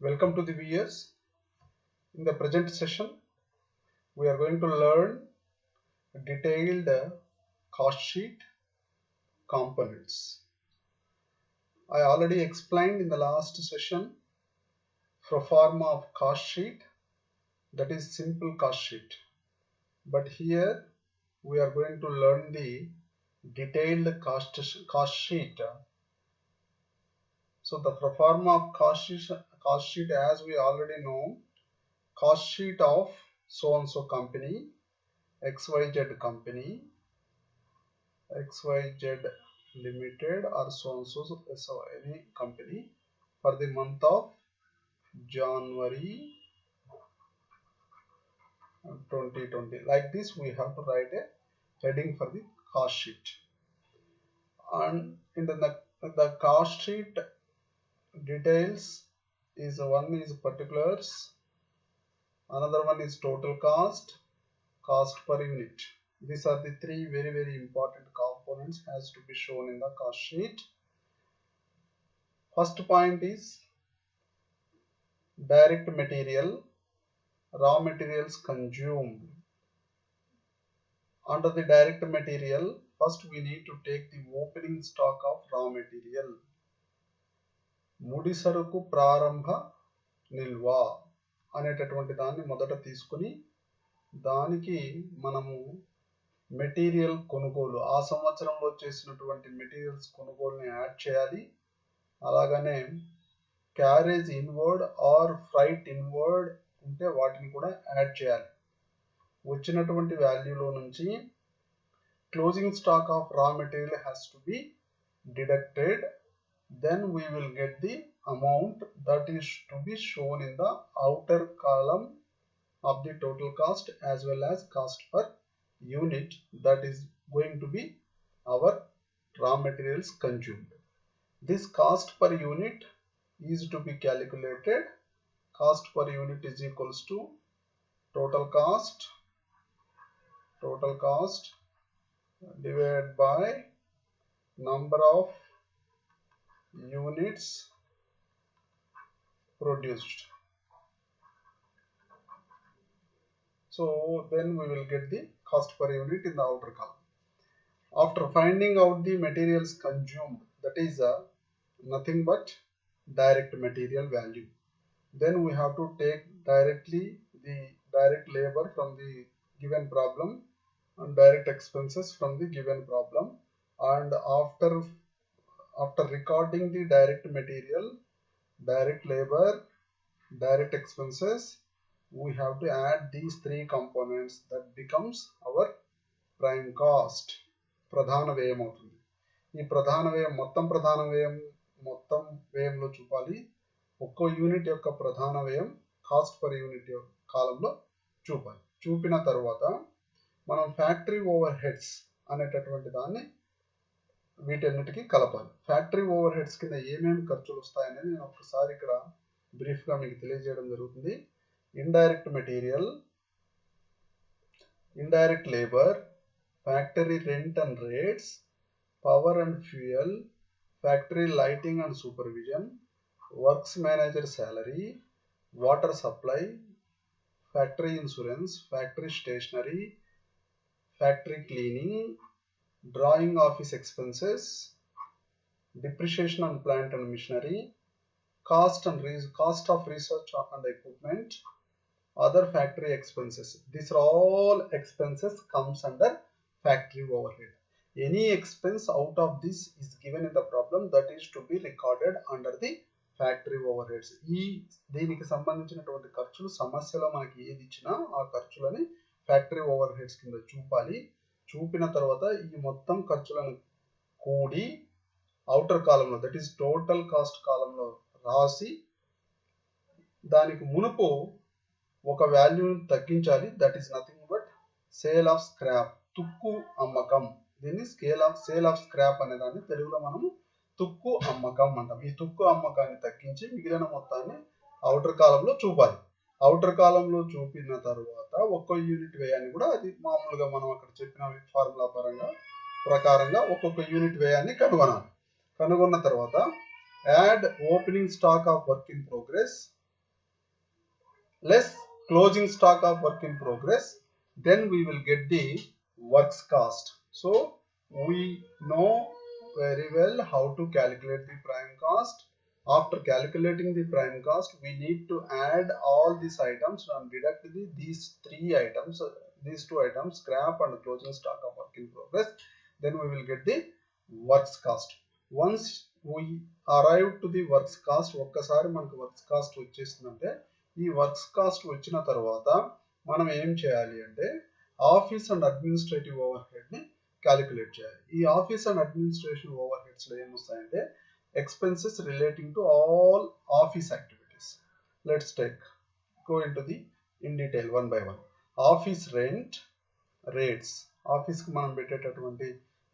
Welcome to the viewers. In the present session, we are going to learn detailed cost sheet components. I already explained in the last session pro forma of cost sheet, that is simple cost sheet. But here we are going to learn the detailed cost sheet. So the pro forma of cost sheet, as we already know, cost sheet of so and so company, XYZ company, XYZ Limited or so and so any company for the month of January 2020. Like this, we have to write a heading for the cost sheet. And in the cost sheet details is one is particulars, another one is total cost, cost per unit. These are the three very important components has to be shown in the cost sheet. First point is direct material, raw materials consumed. Under the direct material, first we need to take the opening stock of raw material. ముడిసరుకు ప్రారంభ నిల్వ అనేటటువంటి దాన్ని మొదట తీసుకుని దానికి మనము material కొనుగోలు ఆ సంవత్సరంలో చేసినటువంటి మెటీరియల్స్ కొనుగోలుని యాడ్ చేయాలి. అలాగనే carriage inward or freight inward ఉంటే వాటిని కూడా యాడ్ చేయాలి. వచ్చినటువంటి వాల్యూలో నుంచి closing stock of raw material has to be deducted. Then we will get the amount that is to be shown in the outer column of the total cost as well as cost per unit, that is going to be our raw materials consumed. This cost per unit is to be calculated. Cost per unit is equals to total cost divided by number of units produced. So then we will get the cost per unit in the outer column. After finding out the materials consumed, that is nothing but direct material value, then we have to take directly the direct labor from the given problem and direct expenses from the given problem. And after recording the direct material, direct labor, direct expenses, we have to add these three components. That becomes our prime cost. ప్రధాన వ్యయం అవుతుంది. ఈ ప్రధాన వ్యయం మొత్తం వ్యయంలో చూపాలి. ఒక్కో యూనిట్ యొక్క ప్రధాన వ్యయం కాస్ట్ పర్ యూనిట్ కాలంలో చూపాలి. చూపిన తర్వాత మనం ఫ్యాక్టరీ ఓవర్ హెడ్స్ అనేటటువంటి దాన్ని వీటన్నిటికీ కలపాలి. ఫ్యాక్టరీ ఓవర్ హెడ్స్ కింద ఏమేమి ఖర్చులు వస్తాయనేది నేను ఒకసారి ఇక్కడ బ్రీఫ్గా మీకు తెలియజేయడం జరుగుతుంది. Indirect material, indirect labour, factory rent and rates, power and fuel, factory lighting and supervision, works manager salary, water supply, factory insurance, factory stationery, factory cleaning, drawing office expenses, depreciation on plant and machinery, cost of research and equipment, other factory expenses. These are all expenses comes under factory overhead. Any expense out of this is given in the problem, that is to be recorded under the factory overheads. ఈ దీనికి సంబంధించినటువంటి ఖర్చులు సమస్యలో మనకి ఏది ఇచ్చినా ఆ ఖర్చులని factory over heads కింద చూపాలి. చూపిన తర్వాత ఈ మొత్తం ఖర్చులను కూడి అవుటర్ కాలంలో, దట్ ఈస్ టోటల్ కాస్ట్ కాలంలో రాసి దానికి మునుపు ఒక వాల్యూని తగ్గించాలి. That is nothing but sale of scrap, తుక్కు అమ్మకం. దీన్ని సేల్ ఆఫ్ స్క్రాప్ అనే దాన్ని తెలుగులో మనము తుక్కు అమ్మకం అంటాం. ఈ తుక్కు అమ్మకాన్ని తగ్గించి మిగిలిన మొత్తాన్ని అవుటర్ కాలంలో చూపాలి. అవుటర్ కాలంలో చూపిన తర్వాత ఒక్కో యూనిట్ వ్యయాన్ని కూడా అది మామూలుగా మనం అక్కడ చెప్పిన ఫార్ములా ప్రకారంగా ఒక్కొక్క యూనిట్ వ్యయాన్ని కనుగొనాలి. కనుగొన్న తర్వాత add opening stock of work in progress less closing stock of work in progress, then we will get the works cost. So we know very well how to calculate the prime cost. After calculating the prime cost, we need to add all these items and deduct these three items, these two items, scrap and closing stock of work in progress. Then we will get the works cost. Once we arrive to the works cost, ఒక్కసారి మనకు works cost వచ్చేసిందంటే ఈ works cost వచ్చిన తర్వాత మనం ఏం చేయాలి అంటే office and administrative over head ని క్యాలిక్యులేట్ చేయాలి. ఈ office and administration over heads లో ఏమొస్తాయంటే expenses relating to all office activities. Let's go into the in detail one by one. Office rent rates. Office కి మనం పెట్టేటటువంటి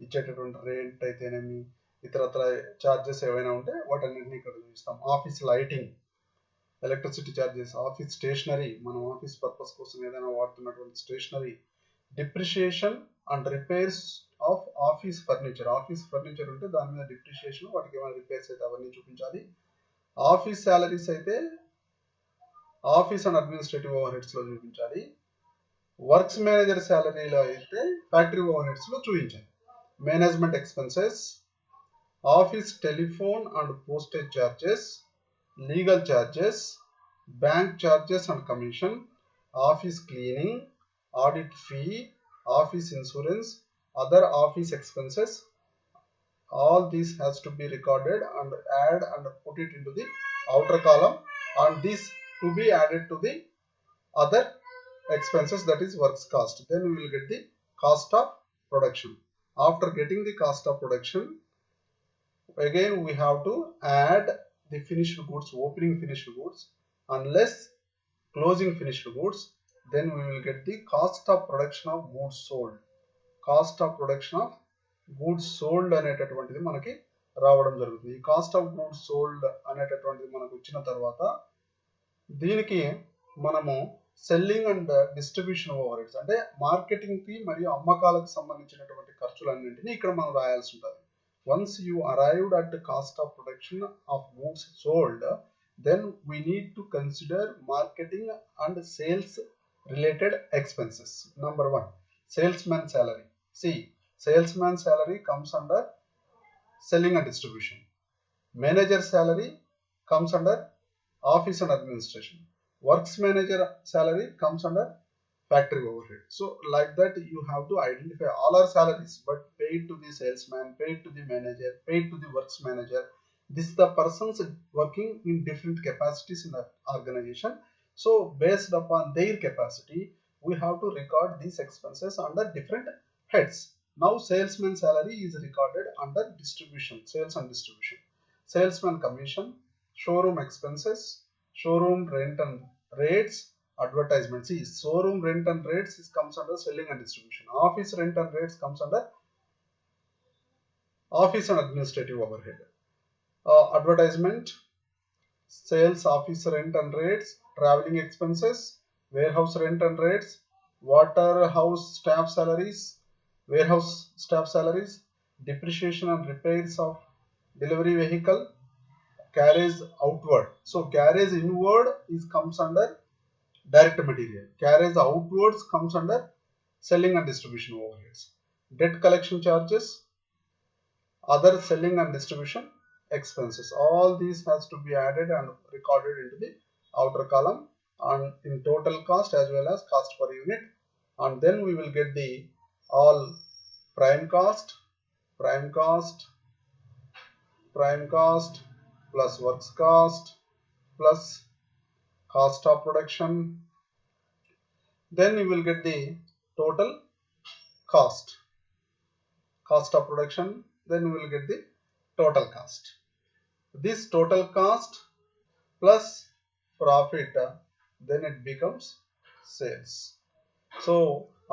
ఇచ్చేటటువంటి రెంట్ అయితేనేమి ఇతరత్ర చార్జెస్ ఏవైనా ఉంటే వాటన్నిటిని ఇక్కడ చూస్తాం. Office lighting, electricity charges, office stationery, మనం ఆఫీస్ పర్పస్ కోసం ఏదైనా వాడుతున్నటువంటి stationery, depreciation and repairs of office furniture. Office furniture ఉంటే దాని మీద డిప్రిషియేషన్, వాటికి ఏమైనా రిపేర్స్ అయితే అవన్నీ చూపించాలి. ఆఫీస్ సాలరీస్ అయితే office and administrative over heads లో చూపించాలి. వర్క్స్ మేనేజర్ సాలరీలో అయితే ఫ్యాక్టరీ ఓవర్ హెడ్స్ లో చూపించాలి. Management expenses, office telephone and postage charges, legal charges, bank charges and commission, office cleaning, audit fee, office insurance, other office expenses. All these has to be recorded and add and put it into the outer column, and this to be added to the other expenses, that is works cost. Then we will get the cost of production. After getting the cost of production, again we have to add the finished goods, opening finished goods and less closing finished goods. Then we will get the cost of production of goods sold. Cost of production of goods sold అనేటటువంటిది మనకి రావడం జరుగుతుంది. ఈ cost of goods sold అనేటటువంటిది మనకు వచ్చిన తర్వాత దీనికి మనము selling and distribution over heads, అంటే మార్కెటింగ్ కి మరియు అమ్మకాలకు సంబంధించినటువంటి ఖర్చులన్నింటినీ ఇక్కడ మనం రాయాల్సి ఉంటుంది. Once you arrived at cost of production of goods sold, then we need to consider marketing and sales related expenses. Number one, salesman salary. See, salesman salary comes under selling and distribution. Manager salary comes under office and administration. Works manager salary comes under factory overhead. So like that you have to identify all our salaries, but paid to the salesman, paid to the manager, paid to the works manager. This is the persons working in different capacities in the organization. So based upon their capacity, we have to record these expenses under different heads. Now salesman salary is recorded under distribution, sales and distribution. Salesman commission, showroom expenses, showroom rent and rates, advertisement. See, showroom rent and rates comes under selling and distribution. Office rent and rates comes under office and administrative overhead. Advertisement, sales, office rent and rates, traveling expenses, warehouse rent and rates, warehouse staff salaries, depreciation and repairs of delivery vehicle, carriage outward. So carriage inward comes under direct material, carriage outwards comes under selling and distribution overheads. Debt collection charges, other selling and distribution expenses. All these has to be added and recorded into the outer column and in total cost as well as cost per unit. And then we will get the all prime cost plus works cost plus cost of production. Then we will get the total cost of production. Then we will get the total cost. This total cost plus profit, then it becomes sales. So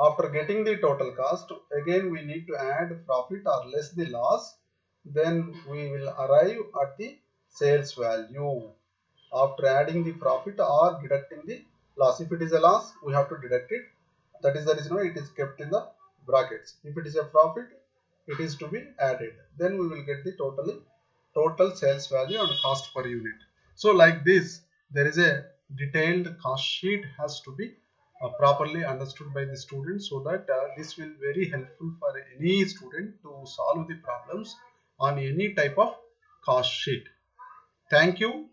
after getting the total cost, again we need to add profit or less the loss. Then we will arrive at the sales value after adding the profit or deducting the loss. If it is a loss, we have to deduct it. That is the reason why it is kept in the brackets. If it is a profit, it is to be added. Then we will get the total sales value and cost per unit. So like this, there is a detailed cost sheet has to be properly understood by the student, so that this will very helpful for any student to solve the problems on any type of cost sheet. Thank you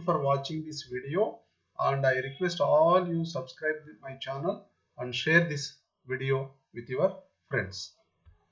for watching this video, and I request all you subscribe to my channel and share this video with your friends.